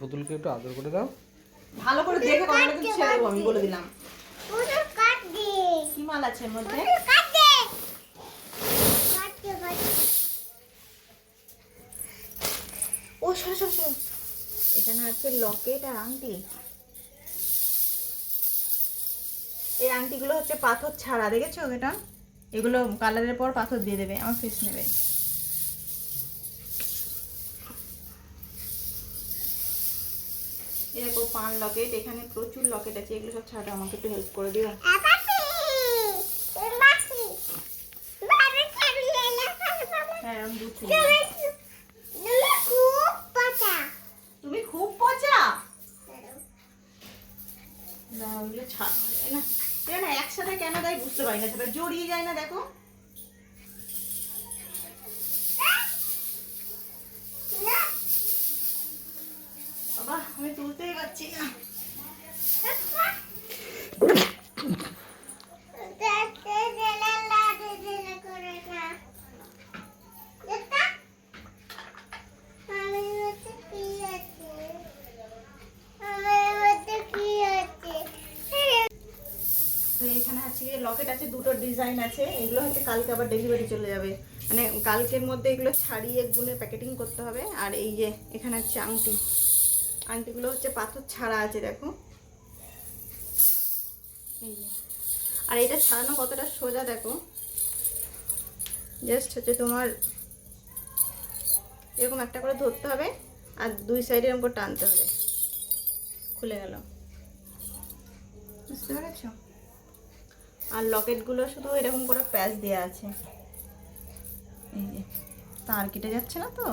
পুতুলকে একটু আদর করে দাও। ভালো করে দেখে কথাটা কিন্তু ছেড়ে দেবো, আমি বলে দিলাম। কি মাল আছে এর মধ্যে? ও সরো সরো সরো, এখানে আছে লকেট আর আংটি। এই আংটিগুলো হচ্ছে পাথর ছাড়া, দেখেছো এটা? এগুলো কালারের পর পাথর দিয়ে দেবে, আমার ফেস নেবে। এরকম পান লকেট, এখানে প্রচুর লকেট আছে, এগুলো সব ছাড়া। আমাকে একটু হেল্প করে দিও। হ্যাঁ আমি বুঝছি। তুমি খুব পচা না, ওগুলো ছাড়া যায় না। এটা না একসাথে কেন দেয় বুঝতে পারি না, সেটা জড়িয়ে যায় না। দেখো বাবা, আমি তুলতেই পারছি না। তো এখানে আছে লকেট আছে, দুটো ডিজাইন আছে। এগুলো হচ্ছে কালকে আবার ডেলিভারি চলে যাবে, মানে কালকের মধ্যে এগুলো ছাড়িয়ে গুনে প্যাকেটিং করতে হবে। আর এই যে এখানে হচ্ছে আংটি, আংটিগুলো হচ্ছে পাথর ছাড়া আছে, দেখো এই যে। আর এটা ছাড়ানো কতটা সোজা দেখো, জাস্ট হচ্ছে তোমার এরকম একটা করে ধরতে হবে আর দুই সাইডে এরকম করে টানতে হবে, খুলে গেল। বুঝতে পেরেছো? আর লকেটগুলো শুধু এরকম করে প্যাচ দেওয়া আছে, এই যে তার কেটে যাচ্ছে না তো।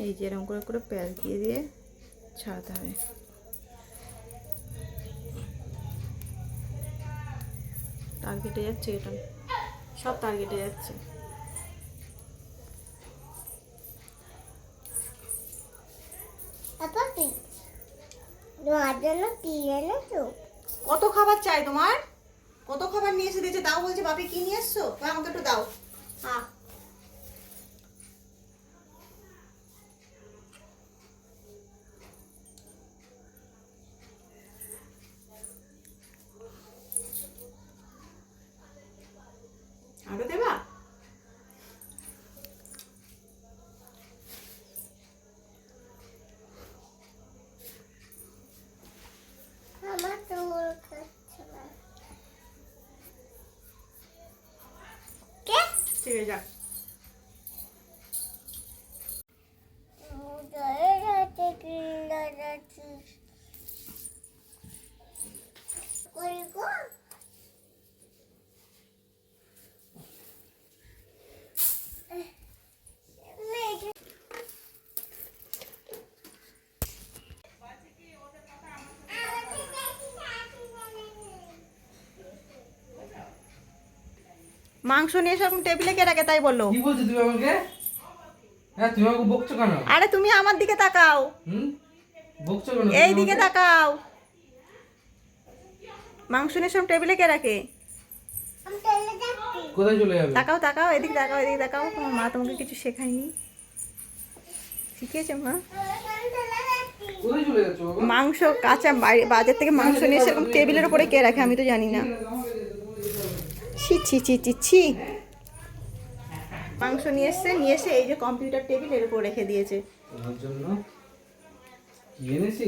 এই যে এরকম করে করে প্যাচ দিয়ে দিয়ে ছাড়াতে হবে। তার কেটে যাচ্ছে, এটা সব তার কেটে যাচ্ছে। কত খাবার চাই তোমার? কত খাবার নিয়ে এসে দিয়েছে, দাও বলছে বাপি কি নিয়ে এসছো, আমাকে একটু দাও। হ্যাঁ আরো দেবা? ঠিক আছে, যাক। মাংস নিয়ে এসে এখন টেবিলে কে রাখে তাই বলো? কি বলছো তুমি আমাকে? হ্যাঁ তুমি আমাকে বকছো কেন? আরে তুমি আমার দিকে তাকাও। বকছো কেন? এই দিকে তাকাও। মাংস নিয়ে সব টেবিলে কে রাখে? কোথায় চলে যাবে? তাকাও তাকাও, এদিকে তাকাও, এদিকে তাকাও। তোমার মা তোমাকে কিছু শেখায়নি? শিখিয়েছে মা? কোথায় চলে যাচ্ছো বাবা? মাংস কাঁচা বাজার থেকে মাংস নিয়ে এসে টেবিলের উপরে কে রাখে আমি তো জানি না। ছি ছি ছি ছি ছি। মাংস নিয়ে এসে এই যে কম্পিউটার টেবিল এর উপর রেখে দিয়েছে। তোমার জন্য কি এনেছি?